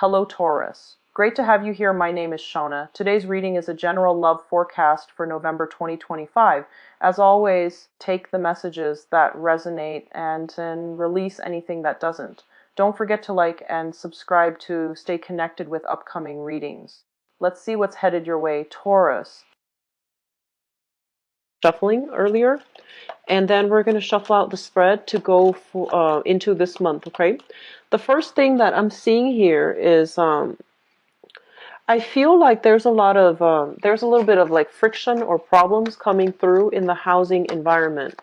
Hello Taurus. Great to have you here. My name is Shona. Today's reading is a general love forecast for November 2025. As always, take the messages that resonate and release anything that doesn't. Don't forget to like and subscribe to stay connected with upcoming readings. Let's see what's headed your way, Taurus. Shuffling earlier, and then we're going to shuffle out the spread to go into this month. Okay, the first thing that I'm seeing here is I feel like there's a little bit of like friction or problems coming through in the housing environment,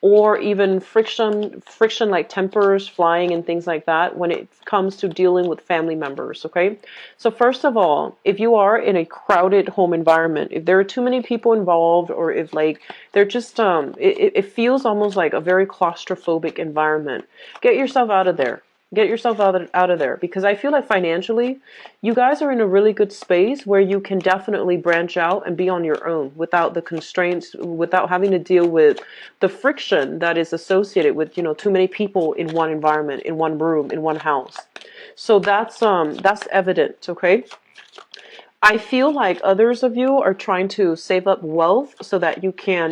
or even friction like tempers flying and things like that when it comes to dealing with family members. Okay, so first of all, if you are in a crowded home environment, if there are too many people involved, or if like they're just it feels almost like a very claustrophobic environment, get yourself out of there. Get yourself out of there, because I feel like financially you guys are in a really good space where you can definitely branch out and be on your own without the constraints, without having to deal with the friction that is associated with, too many people in one environment, in one room, in one house. So that's evident. Okay, I feel like others of you are trying to save up wealth so that you can,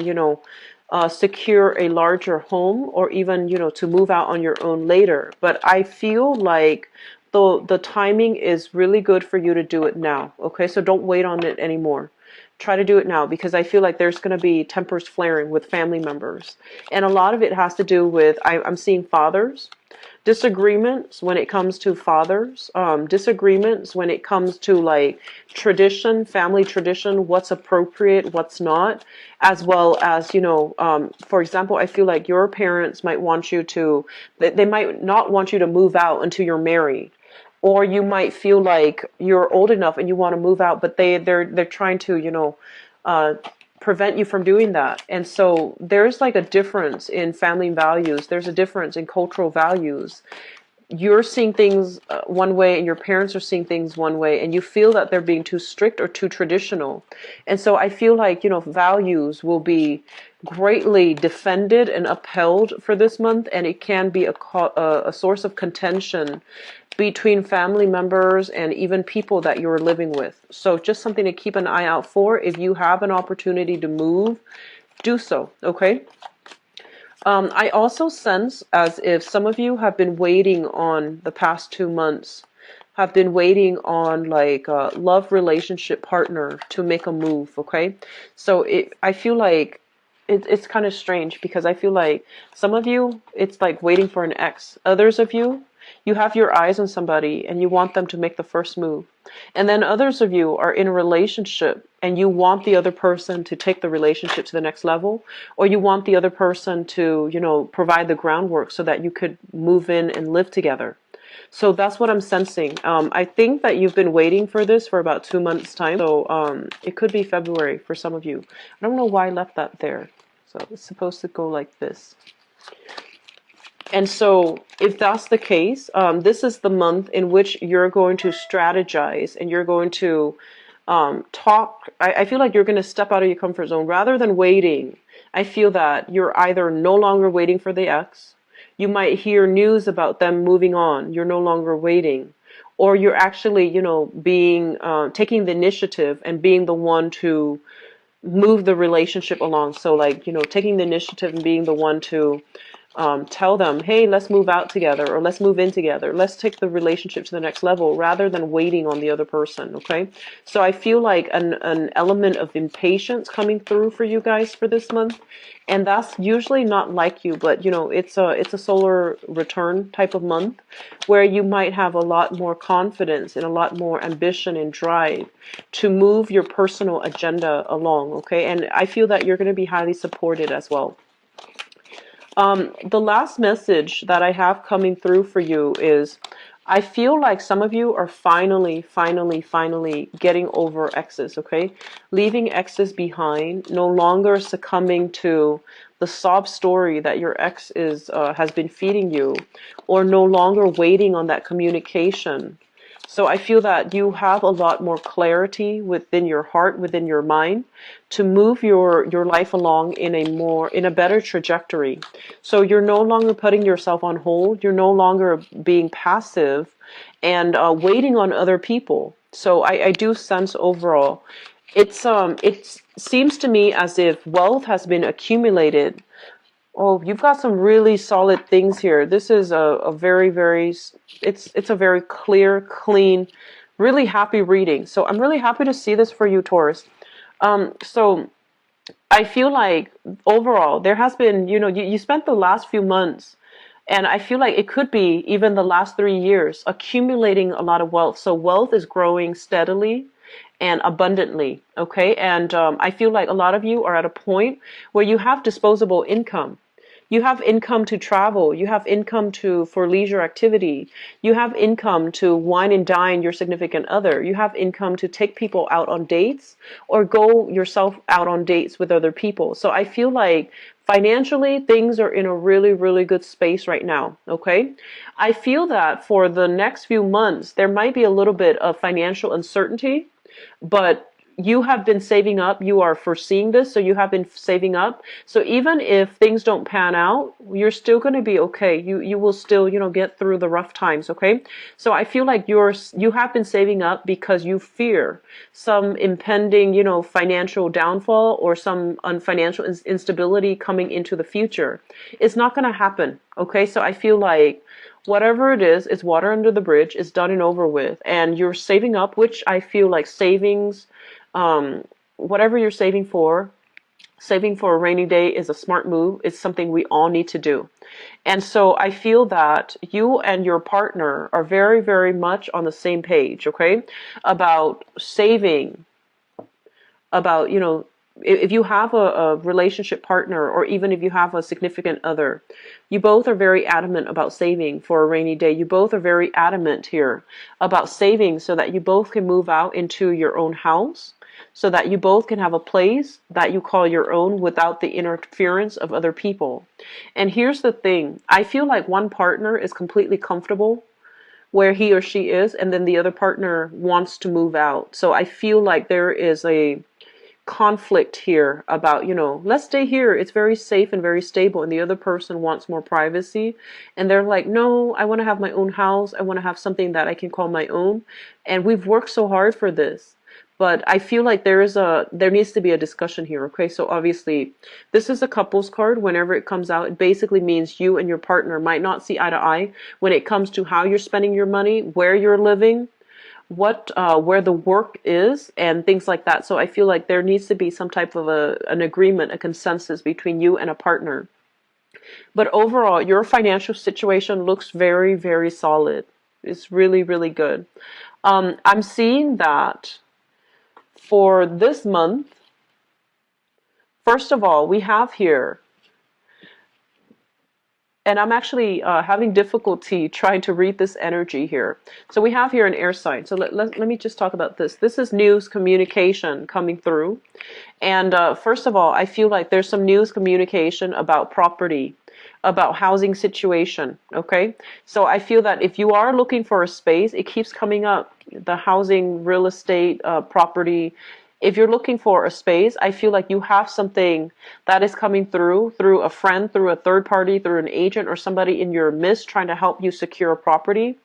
secure a larger home, or even, to move out on your own later. But I feel like the timing is really good for you to do it now. Okay, so don't wait on it anymore. Try to do it now, because I feel like there's going to be tempers flaring with family members. And a lot of it has to do with, I'm seeing fathers. Disagreements when it comes to fathers, disagreements when it comes to like tradition, family tradition, what's appropriate, what's not, as well as, for example, I feel like your parents might want you to, they might not want you to move out until you're married. Or you might feel like you're old enough and you want to move out, but they're trying to, prevent you from doing that. And so there's like a difference in family values. There's a difference in cultural values. You're seeing things one way, and your parents are seeing things one way, and you feel that they're being too strict or too traditional. And so I feel like, values will be greatly defended and upheld for this month, and it can be a source of contention between family members and even people that you're living with. So just something to keep an eye out for. If you have an opportunity to move, do so. Okay. I also sense as if some of you have been waiting on the past 2 months, have been waiting on like a love relationship partner to make a move. Okay. So I feel like it's kind of strange, because I feel like some of you, it's like waiting for an ex. Others of you, you have your eyes on somebody and you want them to make the first move. And then others of you are in a relationship and you want the other person to take the relationship to the next level, or you want the other person to, provide the groundwork so that you could move in and live together. So that's what I'm sensing. I think that you've been waiting for this for about 2 months' time. So it could be February for some of you. I don't know why I left that there. So it's supposed to go like this. And so if that's the case, this is the month in which you're going to strategize and you're going to talk. I feel like you're going to step out of your comfort zone rather than waiting. I feel that you're either no longer waiting for the ex. You might hear news about them moving on. You're no longer waiting. Or you're actually, taking the initiative and being the one to move the relationship along. So like, taking the initiative and being the one to tell them, hey, let's move out together, or let's move in together. Let's take the relationship to the next level rather than waiting on the other person. Okay. So I feel like an element of impatience coming through for you guys for this month. And that's usually not like you, but it's a solar return type of month where you might have a lot more confidence and a lot more ambition and drive to move your personal agenda along. Okay. And I feel that you're going to be highly supported as well. The last message that I have coming through for you is, I feel like some of you are finally getting over exes, okay? Leaving exes behind, no longer succumbing to the sob story that your ex has been feeding you, or no longer waiting on that communication. So I feel that you have a lot more clarity within your heart, within your mind, to move your life along in a better trajectory. So you're no longer putting yourself on hold. You're no longer being passive and waiting on other people. So I do sense overall, it seems to me as if wealth has been accumulated. Oh, you've got some really solid things here. This is a very, very, it's a very clear, clean, really happy reading. So I'm really happy to see this for you, Taurus. So I feel like overall there has been, you spent the last few months, and I feel like it could be even the last 3 years accumulating a lot of wealth. So wealth is growing steadily and abundantly. Okay. And I feel like a lot of you are at a point where you have disposable income. You have income to travel. You have income for leisure activity. You have income to wine and dine your significant other. You have income to take people out on dates or go yourself out on dates with other people. So I feel like financially things are in a really, really good space right now. Okay. I feel that for the next few months, there might be a little bit of financial uncertainty, but you have been saving up. You are foreseeing this, so you have been saving up. So even if things don't pan out, you're still going to be okay. You will still, get through the rough times, okay? So I feel like you have been saving up because you fear some impending, financial downfall or some financial instability coming into the future. It's not going to happen, okay? So I feel like whatever it is, it's water under the bridge, it's done and over with, and you're saving up, which I feel like savings, whatever you're saving for a rainy day is a smart move. It's something we all need to do. And so I feel that you and your partner are very, very much on the same page, okay, about saving, about, if you have a relationship partner, or even if you have a significant other, you both are very adamant about saving for a rainy day. You both are very adamant here about saving so that you both can move out into your own house, so that you both can have a place that you call your own without the interference of other people. And here's the thing. I feel like one partner is completely comfortable where he or she is, and then the other partner wants to move out. So I feel like there is a conflict here about, let's stay here. It's very safe and very stable. And the other person wants more privacy. And they're like, no, I want to have my own house. I want to have something that I can call my own. And we've worked so hard for this. But I feel like there needs to be a discussion here. Okay, so obviously this is a couples card. Whenever it comes out, it basically means you and your partner might not see eye to eye when it comes to how you're spending your money, where you're living, where the work is, and things like that. So I feel like there needs to be some type of an agreement, a consensus between you and a partner. But overall, your financial situation looks very, very solid. It's really, really good. I'm seeing that for this month, first of all, we have here, and I'm actually having difficulty trying to read this energy here. So we have here an air sign. So let me just talk about this. This is news communication coming through. And first of all, I feel like there's some news communication about property, about housing situation, okay? So I feel that if you are looking for a space, it keeps coming up, the housing, real estate, property. If you're looking for a space, I feel like you have something that is coming through a friend, through a third party, through an agent, or somebody in your midst trying to help you secure a property.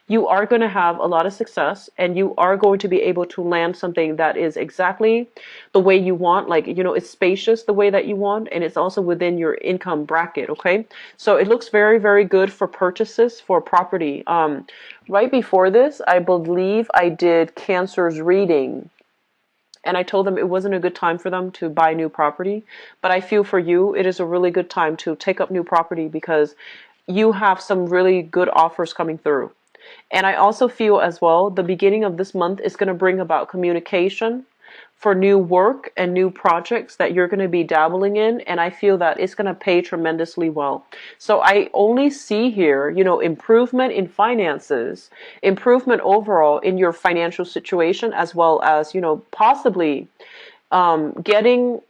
You are going to have a lot of success, and you are going to be able to land something that is exactly the way you want. Like, it's spacious the way that you want, and it's also within your income bracket, okay? So it looks very, very good for purchases for property. Right before this, I believe I did Cancer's reading, and I told them it wasn't a good time for them to buy new property. But I feel for you, it is a really good time to take up new property because you have some really good offers coming through. And I also feel as well, the beginning of this month is going to bring about communication for new work and new projects that you're going to be dabbling in. And I feel that it's going to pay tremendously well. So I only see here, improvement in finances, improvement overall in your financial situation, as well as, possibly getting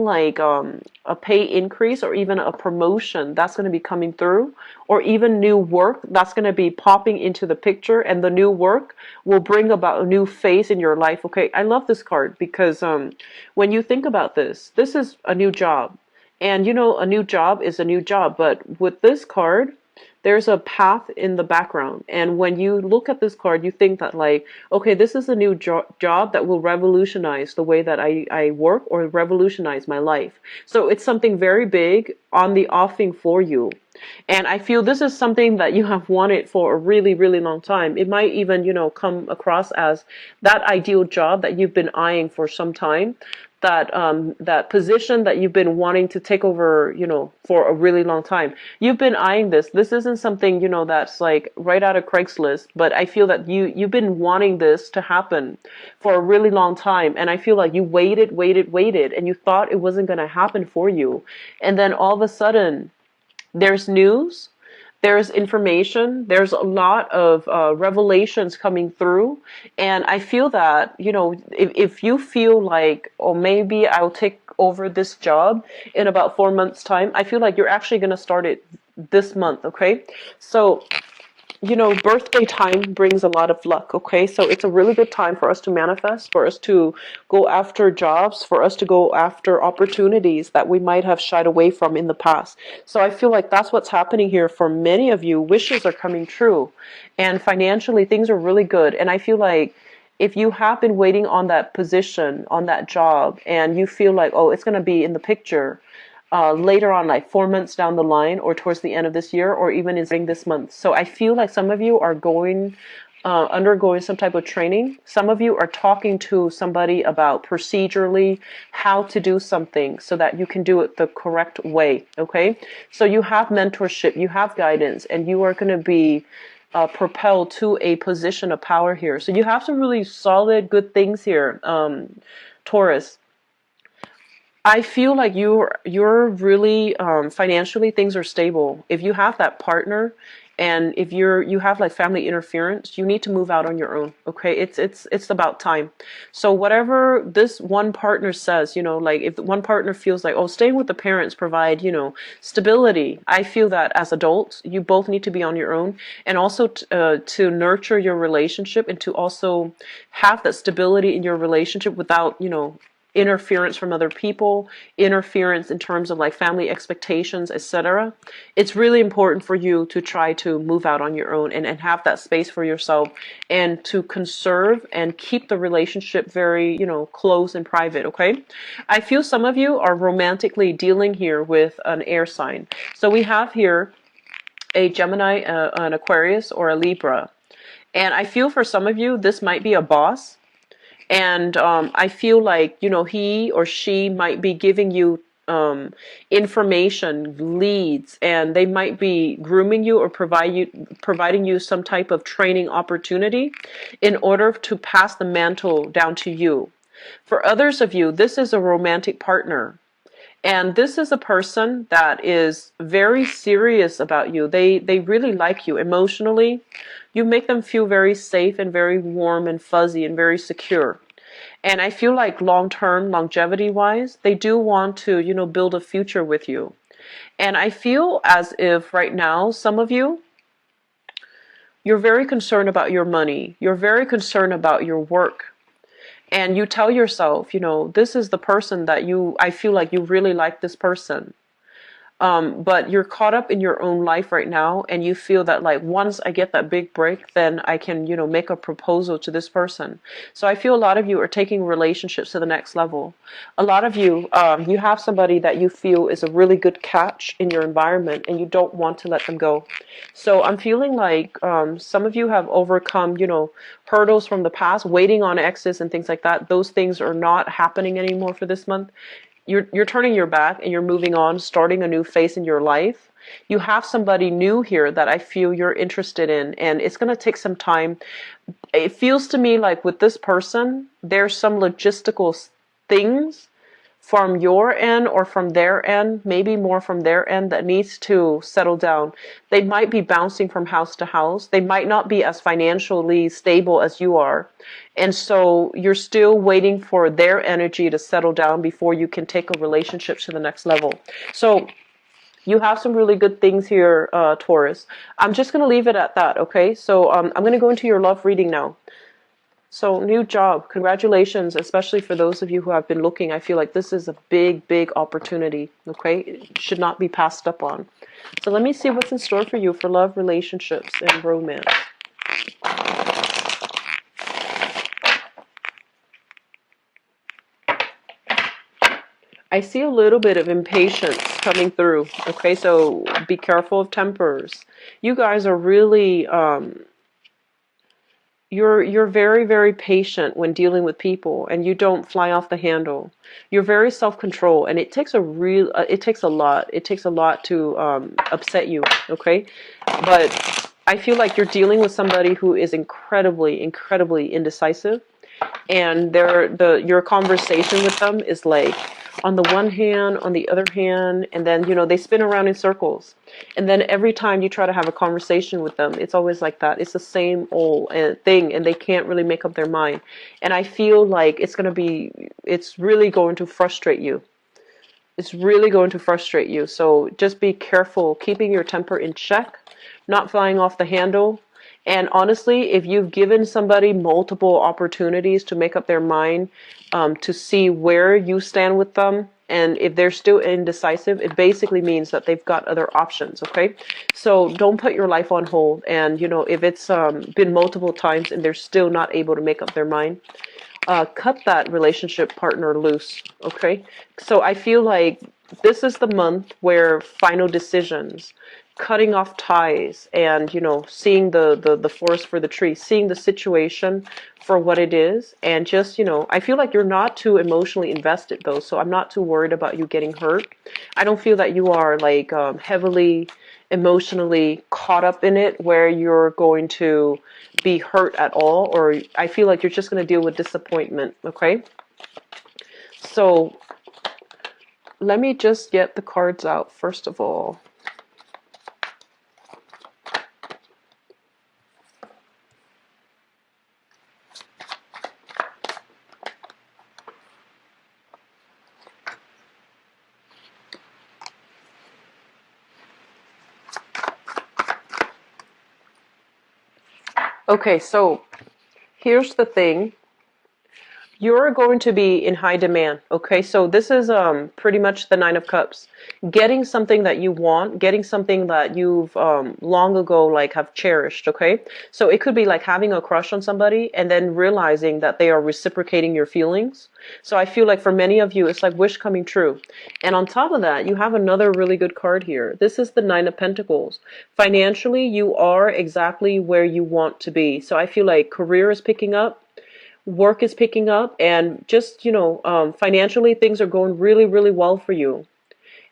like a pay increase or even a promotion that's going to be coming through, or even new work that's going to be popping into the picture, and the new work will bring about a new phase in your life. Okay, I love this card because when you think about this is a new job, and a new job is a new job. But with this card, there's a path in the background. And when you look at this card, you think that like, okay, this is a new job that will revolutionize the way that I work or revolutionize my life. So it's something very big on the offing for you. And I feel this is something that you have wanted for a really, really long time. It might even, come across as that ideal job that you've been eyeing for some time, that position that you've been wanting to take over, for a really long time. You've been eyeing this. This isn't something, that's like right out of Craigslist, but I feel that you've been wanting this to happen for a really long time. And I feel like you waited, and you thought it wasn't going to happen for you. And then all of a sudden, there's news, there's information, there's a lot of revelations coming through. And I feel that, if you feel like, oh, maybe I'll take over this job in about 4 months' time, I feel like you're actually going to start it this month, okay? So, birthday time brings a lot of luck, okay? So it's a really good time for us to manifest, for us to go after jobs, for us to go after opportunities that we might have shied away from in the past. So I feel like that's what's happening here for many of you. Wishes are coming true. And financially, things are really good. And I feel like if you have been waiting on that position, on that job, and you feel like, oh, it's going to be in the picture, later on, like 4 months down the line, or towards the end of this year, or even in spring this month. So I feel like some of you are undergoing some type of training. Some of you are talking to somebody about procedurally how to do something so that you can do it the correct way. Okay, so you have mentorship, you have guidance, and you are going to be propelled to a position of power here. So you have some really solid, good things here, Taurus. I feel like you're really financially, things are stable. If you have that partner, and if you have like family interference, you need to move out on your own. Okay, it's about time. So whatever this one partner says, like if one partner feels like, oh, staying with the parents provide stability. I feel that as adults, you both need to be on your own, and also to nurture your relationship, and to also have that stability in your relationship without interference from other people, interference in terms of like family expectations, etc. It's really important for you to try to move out on your own, and have that space for yourself, and to conserve and keep the relationship very, close and private, okay? I feel some of you are romantically dealing here with an air sign. So we have here a Gemini, an Aquarius, or a Libra. And I feel for some of you, this might be a boss. And I feel like, he or she might be giving you information, leads, and they might be grooming you or providing you some type of training opportunity in order to pass the mantle down to you. For others of you, this is a romantic partner. And this is a person that is very serious about you. They really like you emotionally. You make them feel very safe and very warm and fuzzy and very secure. And I feel like long-term, longevity-wise, they do want to, build a future with you. And I feel as if right now, some of you, you're very concerned about your money. You're very concerned about your work. And you tell yourself, this is the person that I feel like you really like this person. But you're caught up in your own life right now, and you feel that like once I get that big break, then I can, make a proposal to this person. So I feel a lot of you are taking relationships to the next level. A lot of you, you have somebody that you feel is a really good catch in your environment, and you don't want to let them go. So I'm feeling like some of you have overcome, hurdles from the past, waiting on exes and things like that. Those things are not happening anymore for this month. You're turning your back and you're moving on, starting a new phase in your life. You have somebody new here that I feel you're interested in, and it's going to take some time. It feels to me like with this person, there's some logistical things from your end or from their end, maybe more from their end, that needs to settle down. They might be bouncing from house to house. They might not be as financially stable as you are. And so you're still waiting for their energy to settle down before you can take a relationship to the next level. So you have some really good things here, Taurus. I'm just going to leave it at that, okay? So I'm going to go into your love reading now. So new job, congratulations, especially for those of you who have been looking. I feel like this is a big, big opportunity, okay? It should not be passed up on. So let me see what's in store for you for love, relationships, and romance. I see a little bit of impatience coming through, okay? So be careful of tempers. You guys are really, you're very, very patient when dealing with people, and you don't fly off the handle. You're very self-control, and it takes it takes a lot. It takes a lot to upset you, okay? But I feel like you're dealing with somebody who is incredibly, incredibly indecisive, and your conversation with them is like on the one hand, on the other hand, and then they spin around in circles, and then every time you try to have a conversation with them, it's always like that. It's the same old thing, and they can't really make up their mind. And I feel like it's really going to frustrate you. It's really going to frustrate you. So just be careful, keeping your temper in check, not flying off the handle. And honestly, if you've given somebody multiple opportunities to make up their mind, to see where you stand with them, and if they're still indecisive, it basically means that they've got other options, okay? So don't put your life on hold. And, if it's been multiple times and they're still not able to make up their mind, cut that relationship partner loose, okay? So I feel like this is the month where final decisions, cutting off ties, and seeing the forest for the tree, seeing the situation for what it is, and just I feel like you're not too emotionally invested though, so I'm not too worried about you getting hurt. I don't feel that you are like heavily emotionally caught up in it where you're going to be hurt at all, or I feel like you're just going to deal with disappointment, okay? So let me just get the cards out first of all. Okay, so here's the thing. You're going to be in high demand, okay? So this is pretty much the Nine of Cups. Getting something that you want, getting something that you've long ago like have cherished, okay? So it could be like having a crush on somebody and then realizing that they are reciprocating your feelings. So I feel like for many of you, it's like wish coming true. And on top of that, you have another really good card here. This is the Nine of Pentacles. Financially, you are exactly where you want to be. So I feel like career is picking up. Work is picking up, and just financially things are going really, really well for you,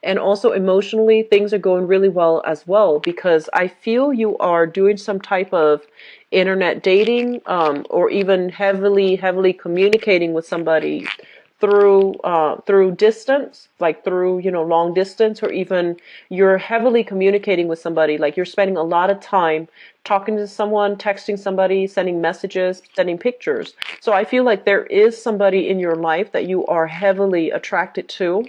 and also emotionally things are going really well as well, because I feel you are doing some type of internet dating, or even heavily communicating with somebody through distance, like through long distance, or even you're heavily communicating with somebody, like you're spending a lot of time talking to someone, texting somebody, sending messages, sending pictures. So I feel like there is somebody in your life that you are heavily attracted to,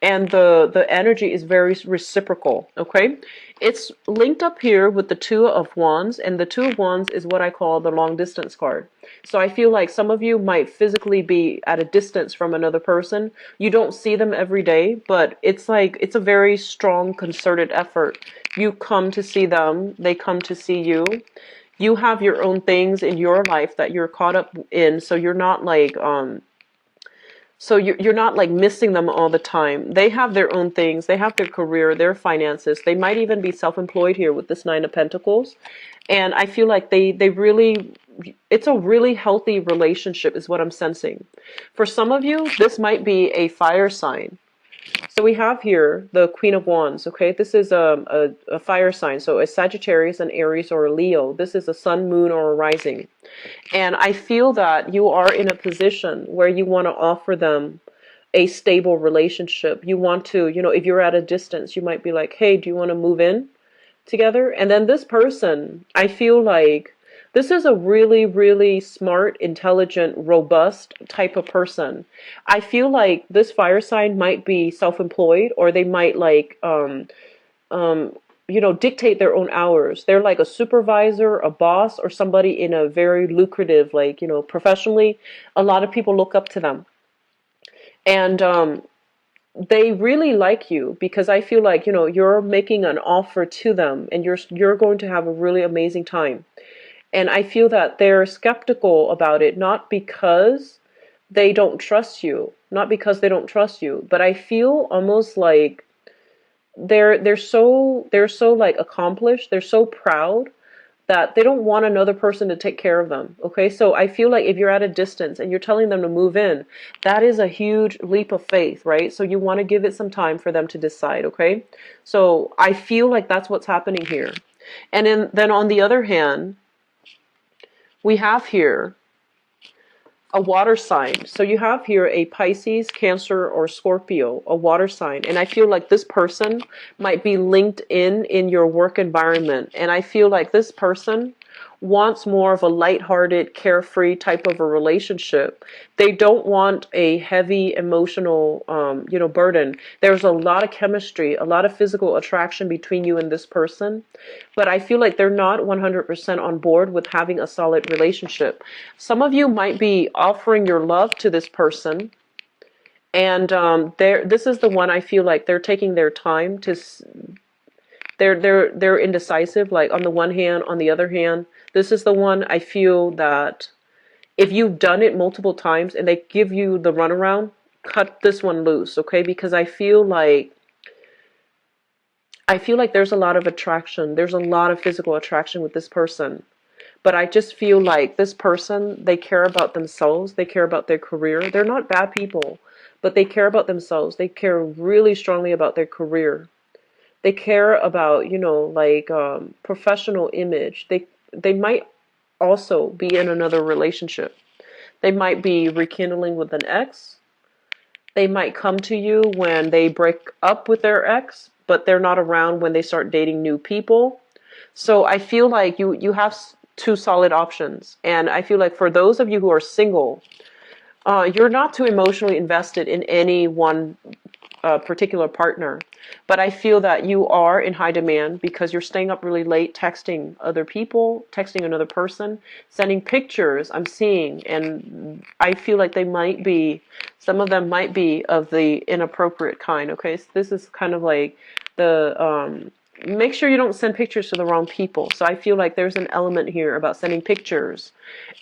and the energy is very reciprocal, okay? It's linked up here with the Two of Wands, and the Two of Wands is what I call the long distance card. So I feel like some of you might physically be at a distance from another person. You don't see them every day, but it's like it's a very strong concerted effort. You come to see them, they come to see you. You have your own things in your life that you're caught up in, so you're not like you're not like missing them all the time. They have their own things. They have their career, their finances. They might even be self-employed here with this Nine of Pentacles. And I feel like they really, it's a really healthy relationship is what I'm sensing. For some of you, this might be a fire sign. So we have here the Queen of Wands, okay? This is a fire sign. So a Sagittarius, an Aries, or a Leo. This is a sun, moon, or a rising. And I feel that you are in a position where you want to offer them a stable relationship. You want to, if you're at a distance, you might be like, hey, do you want to move in together? And then this person, I feel like this is a really, really smart, intelligent, robust type of person. I feel like this fire sign might be self-employed, or they might like dictate their own hours. They're like a supervisor, a boss, or somebody in a very lucrative, like, professionally, a lot of people look up to them. And they really like you because I feel like, you're making an offer to them and you're going to have a really amazing time. And I feel that they're skeptical about it, not because they don't trust you, but I feel almost like they're so like accomplished, they're so proud that they don't want another person to take care of them. Okay, so I feel like if you're at a distance and you're telling them to move in, that is a huge leap of faith, right? So you want to give it some time for them to decide. Okay, so I feel like that's what's happening here. And then on the other hand, we have here a water sign. So you have here a Pisces, Cancer, or Scorpio, a water sign. And I feel like this person might be linked in your work environment. And I feel like this person wants more of a lighthearted, carefree type of a relationship. They don't want a heavy emotional, burden. There's a lot of chemistry, a lot of physical attraction between you and this person. But I feel like they're not 100% on board with having a solid relationship. Some of you might be offering your love to this person. And this is the one I feel like they're taking their time to. They're indecisive. Like on the one hand, on the other hand, this is the one I feel that if you've done it multiple times and they give you the runaround, cut this one loose, okay? Because I feel like there's a lot of attraction. There's a lot of physical attraction with this person. But I just feel like this person, they care about themselves. They care about their career. They're not bad people, but they care about themselves. They care really strongly about their career. They care about, professional image. They might also be in another relationship. They might be rekindling with an ex. They might come to you when they break up with their ex, but they're not around when they start dating new people. So I feel like you have two solid options. And I feel like for those of you who are single, you're not too emotionally invested in any one particular partner. But I feel that you are in high demand because you're staying up really late, texting other people, texting another person, sending pictures I'm seeing. And I feel like some of them might be of the inappropriate kind. Okay, so this is kind of like make sure you don't send pictures to the wrong people. So I feel like there's an element here about sending pictures.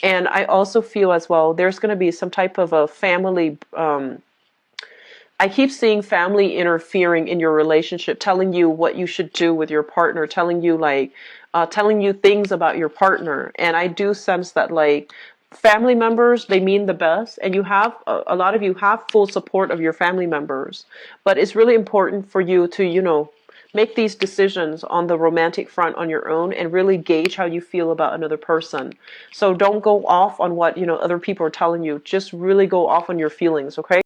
And I also feel as well, there's going to be some type of a family, I keep seeing family interfering in your relationship, telling you what you should do with your partner, telling you things about your partner. And I do sense that family members, they mean the best, and you have a lot of you have full support of your family members. But it's really important for you to, make these decisions on the romantic front on your own and really gauge how you feel about another person. So don't go off on what, other people are telling you. Just really go off on your feelings, okay?